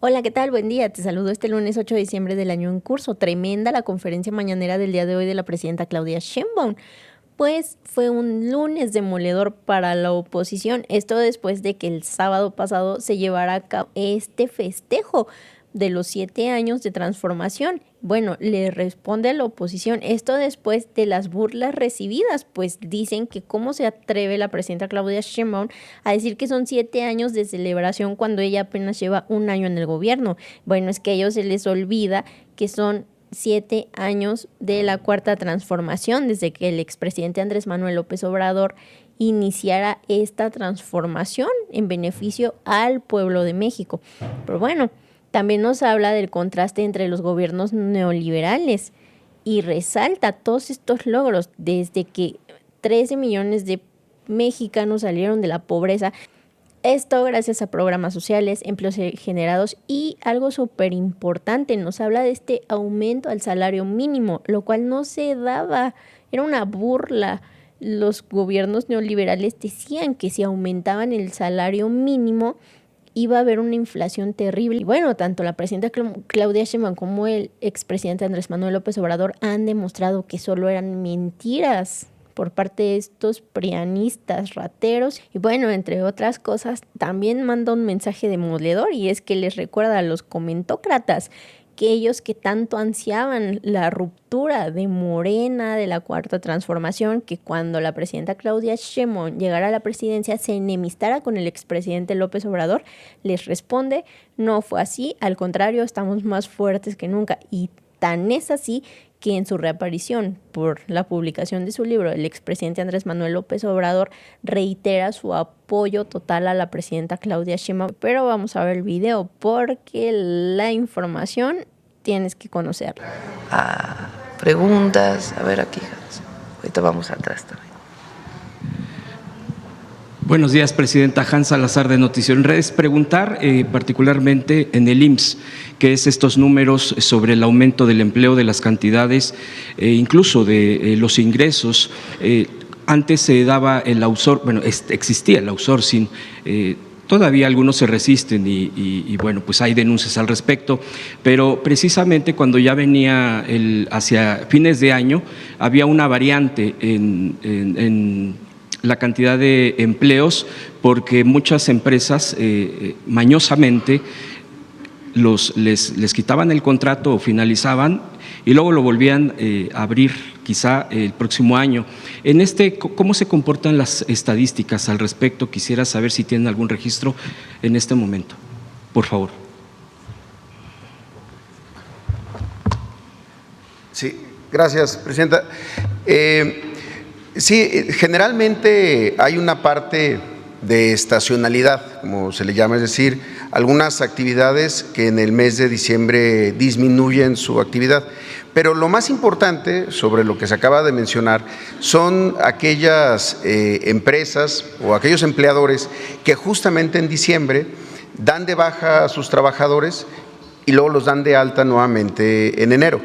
Hola, ¿qué tal? Buen día. Te saludo este lunes 8 de diciembre del año en curso. Tremenda la conferencia mañanera del día de hoy de la presidenta Claudia Sheinbaum. Pues fue un lunes demoledor para la oposición. Esto después de que el sábado pasado se llevara a cabo este festejo de los 7 años de transformación. Bueno, le responde a la oposición esto después de las burlas recibidas, pues dicen que cómo se atreve la presidenta Claudia Sheinbaum a decir que son 7 años de celebración cuando ella apenas lleva 1 año en el gobierno. Bueno, es que a ellos se les olvida que son 7 años de la cuarta transformación, desde que el expresidente Andrés Manuel López Obrador iniciara esta transformación en beneficio al pueblo de México. Pero bueno, también nos habla del contraste entre los gobiernos neoliberales y resalta todos estos logros desde que 13 millones de mexicanos salieron de la pobreza. Esto gracias a programas sociales, empleos generados y algo súper importante, nos habla de este aumento al salario mínimo, lo cual no se daba, era una burla. Los gobiernos neoliberales decían que si aumentaban el salario mínimo iba a haber una inflación terrible. Y bueno, tanto la presidenta Claudia Sheinbaum como el expresidente Andrés Manuel López Obrador han demostrado que solo eran mentiras por parte de estos prianistas rateros. Y bueno, entre otras cosas, también manda un mensaje demoledor, y es que les recuerda a los comentócratas que ellos que tanto ansiaban la ruptura de Morena, de la cuarta transformación, que cuando la presidenta Claudia Sheinbaum llegara a la presidencia se enemistara con el expresidente López Obrador, les responde: no fue así, al contrario, estamos más fuertes que nunca. Y tan es así que en su reaparición por la publicación de su libro, el expresidente Andrés Manuel López Obrador reitera su apoyo total a la presidenta Claudia Sheinbaum. Pero vamos a ver el video porque la información tienes que conocerla. Preguntas, a ver aquí, ahorita vamos atrás también. Buenos días, presidenta. Hans Salazar, de Noticiero en Redes. Preguntar particularmente en el IMSS, que es estos números sobre el aumento del empleo, de las cantidades, incluso de los ingresos. Antes se daba el outsourcing, bueno, existía el outsourcing. Todavía algunos se resisten y bueno, pues hay denuncias al respecto, pero precisamente cuando ya venía hacia fines de año había una variante en la cantidad de empleos, porque muchas empresas mañosamente les quitaban el contrato o finalizaban y luego lo volvían a abrir quizá el próximo año. ¿Cómo se comportan las estadísticas al respecto? Quisiera saber si tienen algún registro en este momento, por favor. Sí, gracias, presidenta. Sí, generalmente hay una parte de estacionalidad, como se le llama, es decir, algunas actividades que en el mes de diciembre disminuyen su actividad. Pero lo más importante sobre lo que se acaba de mencionar son aquellas empresas o aquellos empleadores que justamente en diciembre dan de baja a sus trabajadores y luego los dan de alta nuevamente en enero.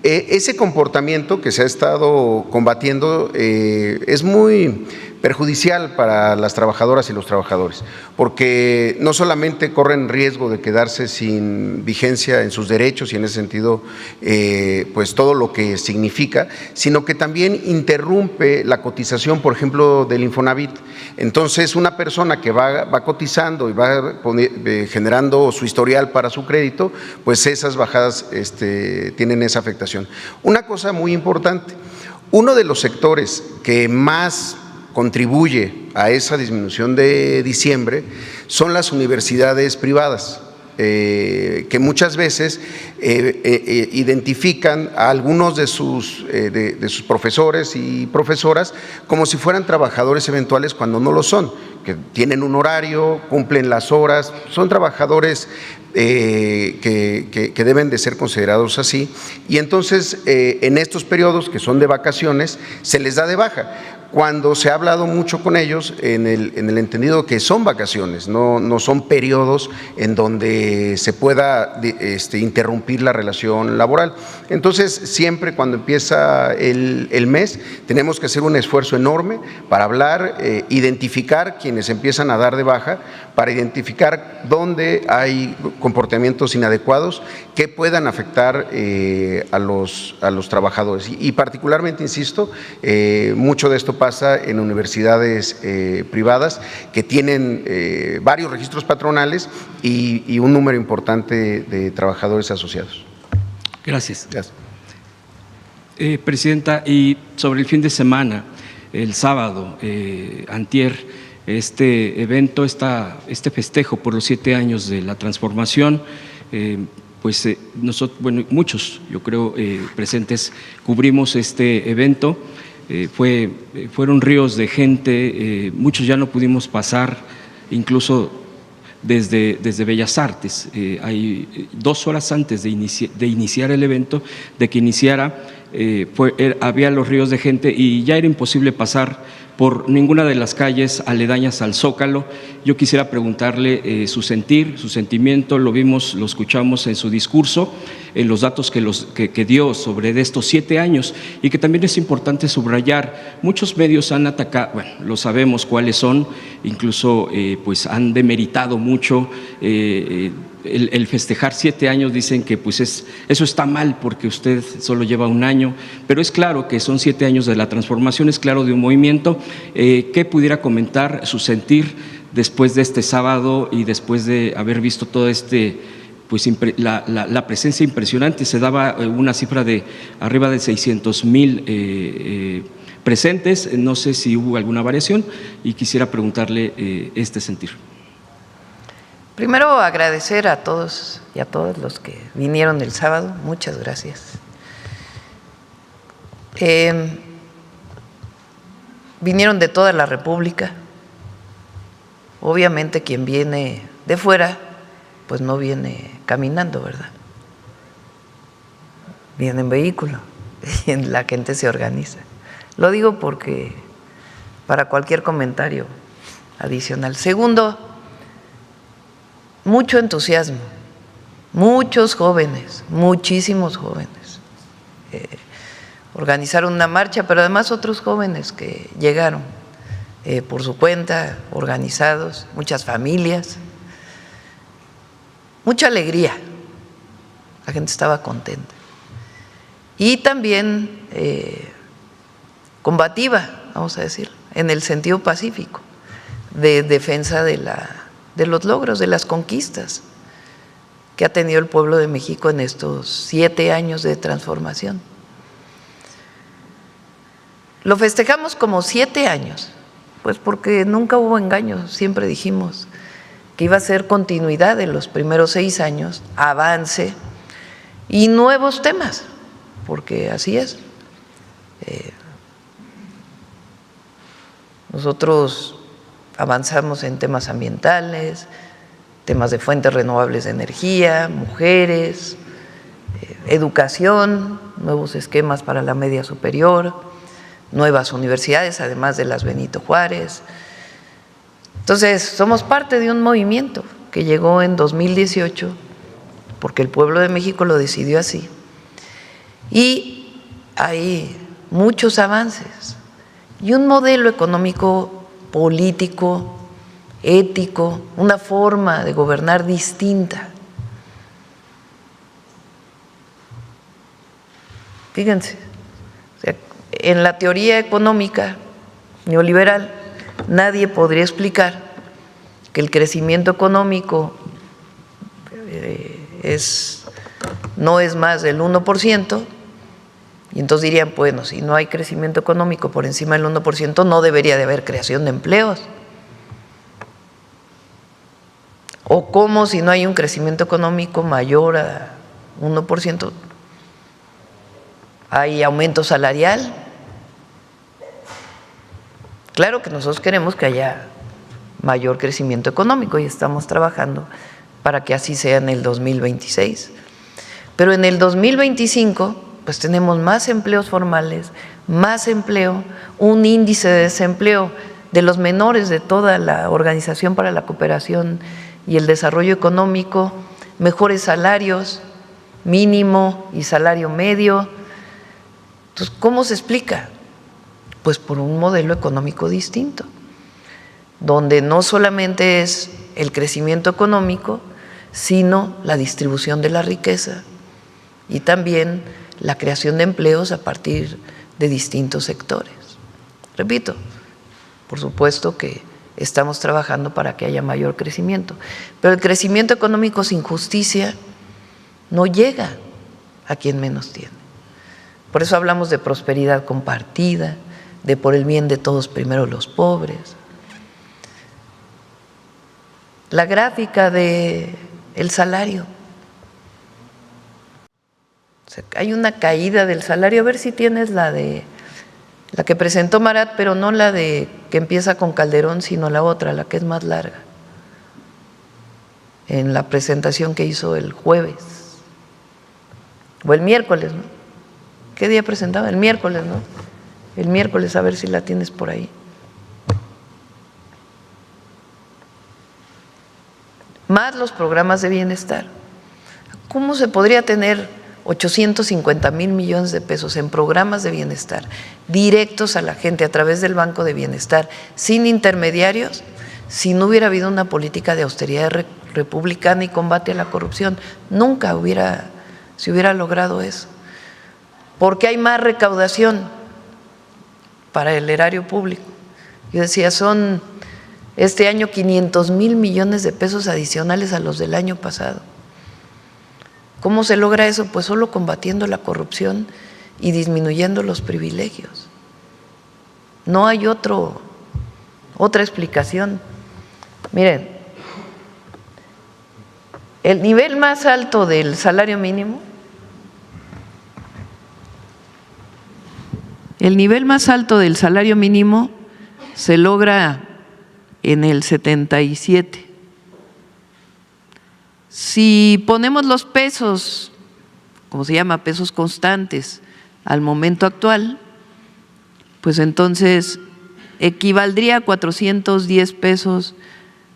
Ese comportamiento que se ha estado combatiendo es muy perjudicial para las trabajadoras y los trabajadores, porque no solamente corren riesgo de quedarse sin vigencia en sus derechos y en ese sentido pues todo lo que significa, sino que también interrumpe la cotización, por ejemplo, del Infonavit. Entonces, una persona que va cotizando y va generando su historial para su crédito, pues esas bajadas tienen esa afectación. Una cosa muy importante, uno de los sectores que más contribuye a esa disminución de diciembre son las universidades privadas, que muchas veces identifican a algunos de sus profesores y profesoras como si fueran trabajadores eventuales cuando no lo son, que tienen un horario, cumplen las horas, son trabajadores que deben de ser considerados así, y entonces en estos periodos que son de vacaciones se les da de baja. cuando se ha hablado mucho con ellos en el entendido que son vacaciones, no son periodos en donde se pueda interrumpir la relación laboral. Entonces, siempre cuando empieza el mes, tenemos que hacer un esfuerzo enorme para hablar, identificar quienes empiezan a dar de baja, para identificar dónde hay comportamientos inadecuados que puedan afectar a los trabajadores. Y particularmente, insisto, mucho de esto pasa en universidades privadas que tienen varios registros patronales y un número importante de trabajadores asociados. Gracias. Gracias. Presidenta, y sobre el fin de semana, el sábado, antier, este evento, este festejo por los 7 años de la transformación, nosotros, bueno, muchos, yo creo, presentes, cubrimos este evento. Fueron ríos de gente, muchos ya no pudimos pasar, incluso desde Bellas Artes. Hay 2 horas antes de iniciar el evento, de que iniciara, había los ríos de gente y ya era imposible pasar por ninguna de las calles aledañas al Zócalo. Yo quisiera preguntarle su sentir, su sentimiento, lo vimos, lo escuchamos en su discurso, en los datos que dio sobre de estos 7 años, y que también es importante subrayar. Muchos medios han atacado, bueno, lo sabemos cuáles son, incluso pues han demeritado mucho el festejar 7 años. Dicen que pues eso está mal porque usted solo lleva 1 año, pero es claro que son 7 años de la transformación, es claro, de un movimiento. ¿Qué pudiera comentar su sentir después de este sábado y después de haber visto todo pues la presencia impresionante? Se daba una cifra de arriba de 600,000 presentes, no sé si hubo alguna variación, y quisiera preguntarle este sentir. Primero, agradecer a todos y a todos los que vinieron el sábado, muchas gracias. Vinieron de toda la República. Obviamente quien viene de fuera, pues no viene caminando, ¿verdad? Viene en vehículo y la gente se organiza. Lo digo porque para cualquier comentario adicional. Segundo, mucho entusiasmo, muchos jóvenes, muchísimos jóvenes. Organizaron una marcha, pero además otros jóvenes que llegaron por su cuenta, organizados, muchas familias, mucha alegría, la gente estaba contenta. Y también combativa, vamos a decir, en el sentido pacífico, de defensa de los logros, de las conquistas que ha tenido el pueblo de México en estos 7 años de transformación. Lo festejamos como 7 años, pues porque nunca hubo engaños, siempre dijimos que iba a ser continuidad de los primeros 6 años, avance y nuevos temas, porque así es. Nosotros avanzamos en temas ambientales, temas de fuentes renovables de energía, mujeres, educación, nuevos esquemas para la media superior, nuevas universidades, además de las Benito Juárez. Entonces, somos parte de un movimiento que llegó en 2018, porque el pueblo de México lo decidió así. Y hay muchos avances y un modelo económico, político, ético, una forma de gobernar distinta. Fíjense, o sea, en la teoría económica neoliberal nadie podría explicar que el crecimiento económico no es más del 1%, y entonces dirían, bueno, si no hay crecimiento económico por encima del 1%, no debería de haber creación de empleos. O cómo si no hay un crecimiento económico mayor a 1%, hay aumento salarial. Claro que nosotros queremos que haya mayor crecimiento económico y estamos trabajando para que así sea en el 2026. Pero en el 2025, pues tenemos más empleos formales, más empleo, un índice de desempleo de los menores de toda la Organización para la Cooperación y el Desarrollo Económico, mejores salarios, mínimo y salario medio. Entonces, ¿cómo se explica? Pues por un modelo económico distinto, donde no solamente es el crecimiento económico, sino la distribución de la riqueza y también la creación de empleos a partir de distintos sectores. Repito, por supuesto que estamos trabajando para que haya mayor crecimiento, pero el crecimiento económico sin justicia no llega a quien menos tiene. Por eso hablamos de prosperidad compartida, de por el bien de todos primero los pobres. La gráfica de el salario. O sea, hay una caída del salario, a ver si tienes la que presentó Marat, pero no la de que empieza con Calderón, sino la otra, la que es más larga, en la presentación que hizo el jueves, o el miércoles, ¿no? ¿Qué día presentaba? El miércoles, ¿no? El miércoles, a ver si la tienes por ahí. Más los programas de bienestar. ¿Cómo se podría tener 850,000 millones de pesos en programas de bienestar directos a la gente a través del Banco de Bienestar, sin intermediarios, si no hubiera habido una política de austeridad republicana y combate a la corrupción? Nunca se hubiera logrado eso, porque hay más recaudación para el erario público. Yo decía, son este año 500,000 millones de pesos adicionales a los del año pasado. ¿Cómo se logra eso? Pues solo combatiendo la corrupción y disminuyendo los privilegios. No hay otra explicación. Miren, el nivel más alto del salario mínimo, se logra en el 77. Si ponemos los pesos, como se llama, pesos constantes, al momento actual, pues entonces equivaldría a 410 pesos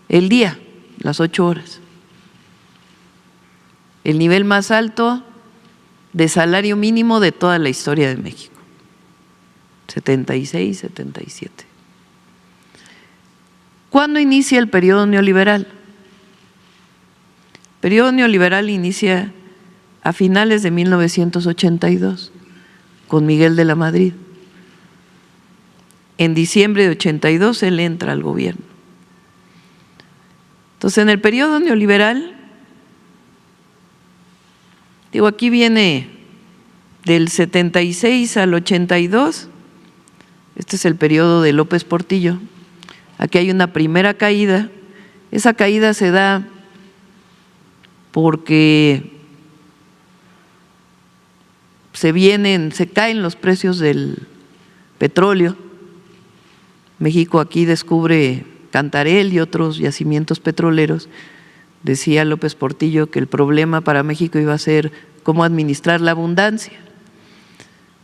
el día, las 8 horas. El nivel más alto de salario mínimo de toda la historia de México, 76, 77. ¿Cuándo inicia el periodo neoliberal? El periodo neoliberal inicia a finales de 1982 con Miguel de la Madrid. En diciembre de 82 él entra al gobierno. Entonces, en el periodo neoliberal, digo, aquí viene del 76 al 82, este es el periodo de López Portillo. Aquí hay una primera caída. Esa caída se da porque se caen los precios del petróleo. México aquí descubre Cantarell y otros yacimientos petroleros. Decía López Portillo que el problema para México iba a ser cómo administrar la abundancia.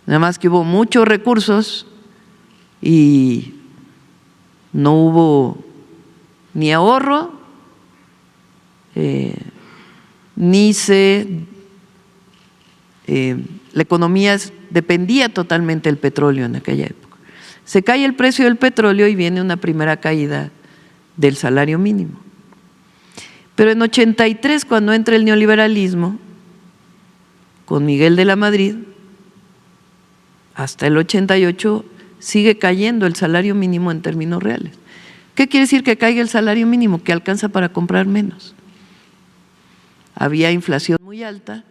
Nada más que hubo muchos recursos y no hubo ni ahorro, la economía dependía totalmente del petróleo en aquella época. Se cae el precio del petróleo y viene una primera caída del salario mínimo. Pero en 83, cuando entra el neoliberalismo, con Miguel de la Madrid, hasta el 88 sigue cayendo el salario mínimo en términos reales. ¿Qué quiere decir que caiga el salario mínimo? Que alcanza para comprar menos. Había inflación muy alta,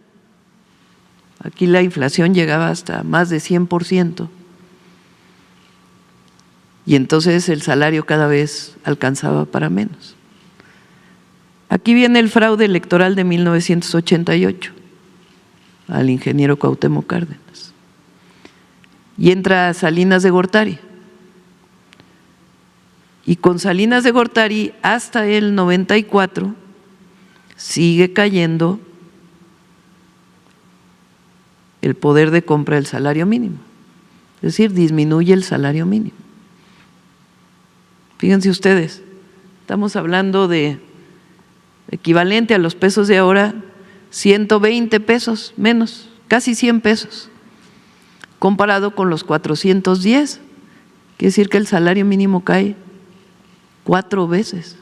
aquí la inflación llegaba hasta más de 100%, y entonces el salario cada vez alcanzaba para menos. Aquí viene el fraude electoral de 1988 al ingeniero Cuauhtémoc Cárdenas, y entra Salinas de Gortari. Y con Salinas de Gortari hasta el 94 sigue cayendo el poder de compra del salario mínimo. es decir, disminuye el salario mínimo. Fíjense ustedes, estamos hablando de equivalente a los pesos de ahora, 120 pesos menos, casi 100 pesos, comparado con los 410, quiere decir que el salario mínimo cae 4 veces.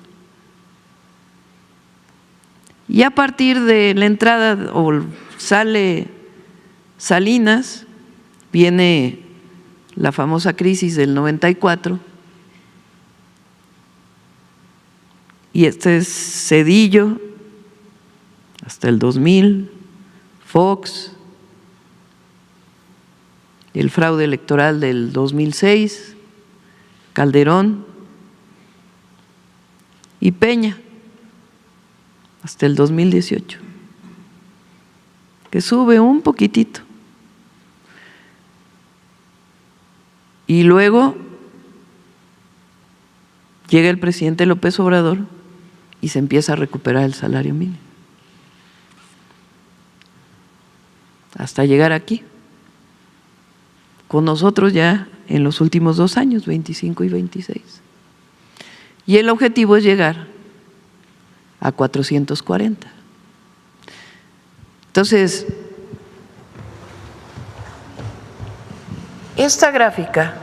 Y a partir de la entrada o sale Salinas, viene la famosa crisis del 94, y este es Zedillo hasta el 2000, Fox, el fraude electoral del 2006, Calderón y Peña hasta el 2018, que sube un poquitito. Y luego llega el presidente López Obrador y se empieza a recuperar el salario mínimo, hasta llegar aquí, con nosotros ya en los últimos 2 años, 25 y 26. Y el objetivo es llegar a 440. Entonces, esta gráfica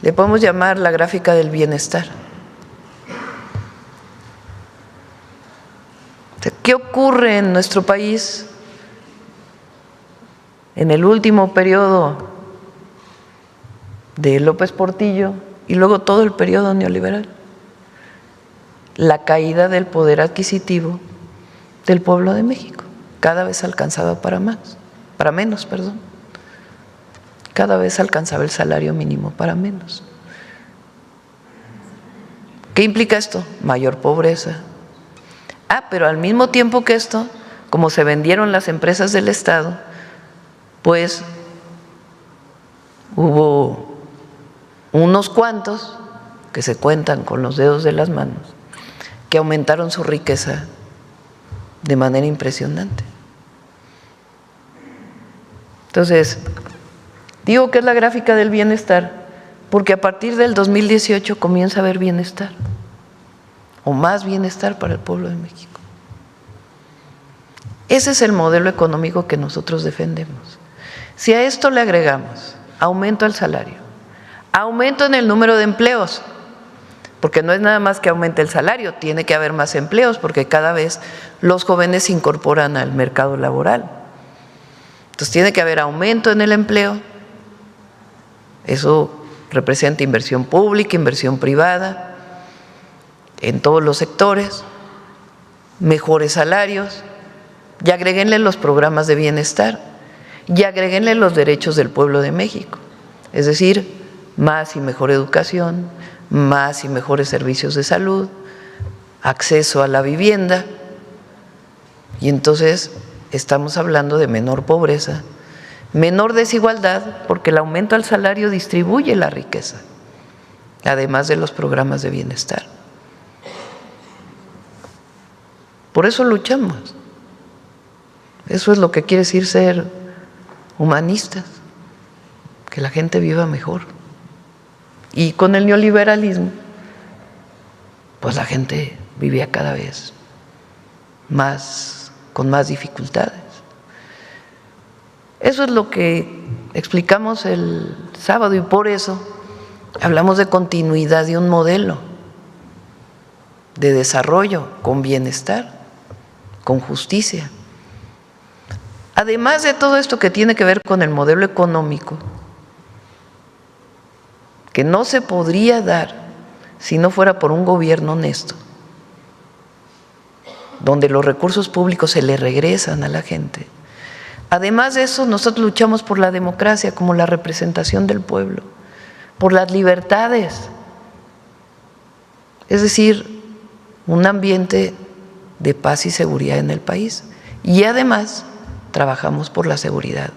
le podemos llamar la gráfica del bienestar. ¿Qué ocurre en nuestro país en el último periodo de López Portillo y luego todo el periodo neoliberal? La caída del poder adquisitivo del pueblo de México. Cada vez alcanzaba para menos. Cada vez alcanzaba el salario mínimo para menos. ¿Qué implica esto? Mayor pobreza. Pero al mismo tiempo que esto, como se vendieron las empresas del Estado, pues hubo unos cuantos que se cuentan con los dedos de las manos, que aumentaron su riqueza de manera impresionante. Entonces, digo que es la gráfica del bienestar, porque a partir del 2018 comienza a haber bienestar, o más bienestar para el pueblo de México. Ese es el modelo económico que nosotros defendemos. Si a esto le agregamos aumento al salario, aumento en el número de empleos, porque no es nada más que aumente el salario, tiene que haber más empleos, porque cada vez los jóvenes se incorporan al mercado laboral. Entonces tiene que haber aumento en el empleo, eso representa inversión pública, inversión privada, en todos los sectores, mejores salarios, y agréguenle los programas de bienestar, y agréguenle los derechos del pueblo de México, es decir, más y mejor educación, más y mejores servicios de salud, acceso a la vivienda, y entonces estamos hablando de menor pobreza, menor desigualdad, porque el aumento al salario distribuye la riqueza, además de los programas de bienestar. Por eso luchamos. Eso es lo que quiere decir ser humanistas, que la gente viva mejor. Y con el neoliberalismo, pues la gente vivía cada vez más, con más dificultades. Eso es lo que explicamos el sábado, y por eso hablamos de continuidad de un modelo de desarrollo con bienestar, con justicia. Además de todo esto que tiene que ver con el modelo económico, que no se podría dar si no fuera por un gobierno honesto, donde los recursos públicos se le regresan a la gente. Además de eso, nosotros luchamos por la democracia como la representación del pueblo, por las libertades, es decir, un ambiente de paz y seguridad en el país. Y además trabajamos por la seguridad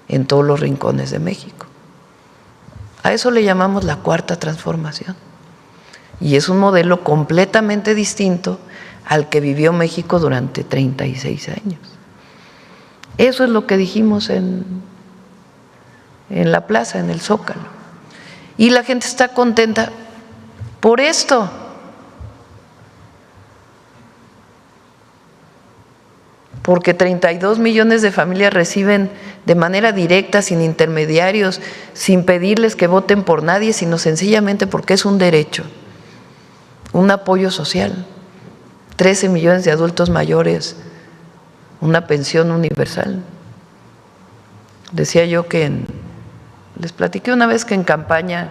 en todos los rincones de México. A eso le llamamos la cuarta transformación. Y es un modelo completamente distinto al que vivió México durante 36 años. Eso es lo que dijimos en en la plaza, en el Zócalo. Y la gente está contenta por esto. Porque 32 millones de familias reciben de manera directa, sin intermediarios, sin pedirles que voten por nadie, sino sencillamente porque es un derecho, un apoyo social. 13 millones de adultos mayores, una pensión universal. Decía yo que les platiqué una vez que en campaña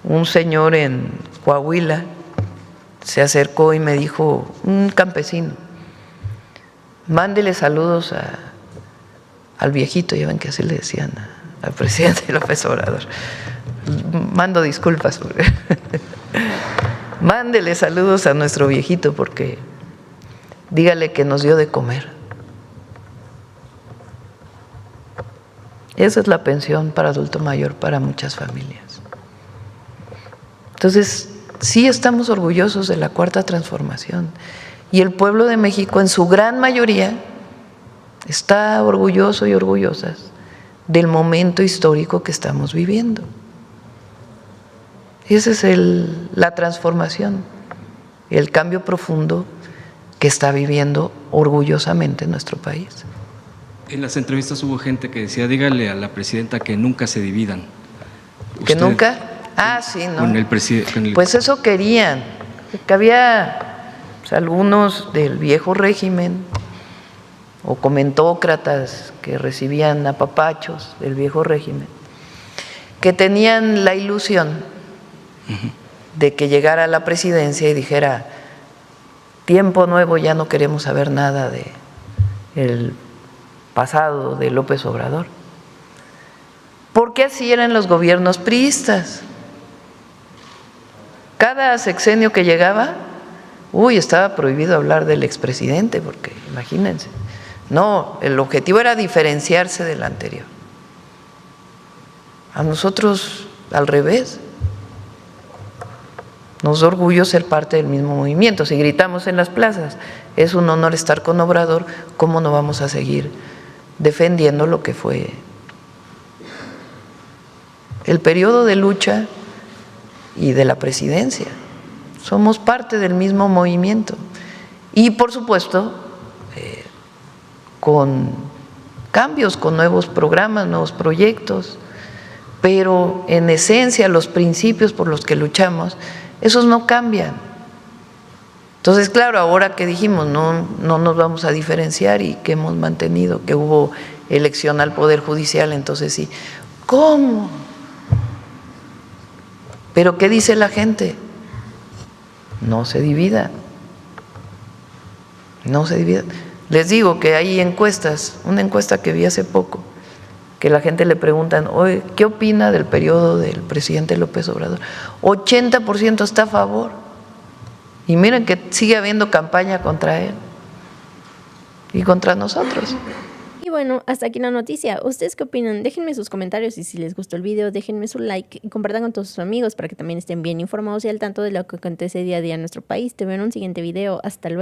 un señor en Coahuila se acercó y me dijo, un campesino, mándele saludos al viejito, ya ven que así le decían al presidente López Obrador. Mando disculpas. Mándele saludos a nuestro viejito porque dígale que nos dio de comer. Esa es la pensión para adulto mayor para muchas familias. Entonces, sí estamos orgullosos de la Cuarta Transformación. Y el pueblo de México, en su gran mayoría, está orgulloso y orgullosas del momento histórico que estamos viviendo. Esa es la transformación, el cambio profundo que está viviendo orgullosamente nuestro país. En las entrevistas hubo gente que decía, dígale a la presidenta que nunca se dividan. ¿Que nunca? Ah, sí, ¿no? Con el presidente. Pues eso querían, que había algunos del viejo régimen o comentócratas que recibían apapachos del viejo régimen, que tenían la ilusión de que llegara a la presidencia y dijera, tiempo nuevo, ya no queremos saber nada del pasado de López Obrador. Porque así eran los gobiernos priistas. Cada sexenio que llegaba, estaba prohibido hablar del expresidente, porque imagínense. No, el objetivo era diferenciarse del anterior. A nosotros, al revés. Nos da orgullo ser parte del mismo movimiento. Si gritamos en las plazas, es un honor estar con Obrador, ¿cómo no vamos a seguir defendiendo lo que fue el periodo de lucha y de la presidencia? Somos parte del mismo movimiento. Y por supuesto, con cambios, con nuevos programas, nuevos proyectos, pero en esencia los principios por los que luchamos, esos no cambian. Entonces, claro, ahora que dijimos no nos vamos a diferenciar y que hemos mantenido, que hubo elección al Poder Judicial, entonces sí. ¿Cómo? ¿Pero qué dice la gente? No se dividan. No se dividan. Les digo que hay encuestas, una encuesta que vi hace poco, que la gente le preguntan, oye, ¿qué opina del periodo del presidente López Obrador? 80% está a favor. Y miren que sigue habiendo campaña contra él y contra nosotros. Y bueno, hasta aquí la noticia. ¿Ustedes qué opinan? Déjenme sus comentarios y si les gustó el video, déjenme su like y compartan con todos sus amigos para que también estén bien informados y al tanto de lo que acontece día a día en nuestro país. Te veo en un siguiente video. Hasta luego.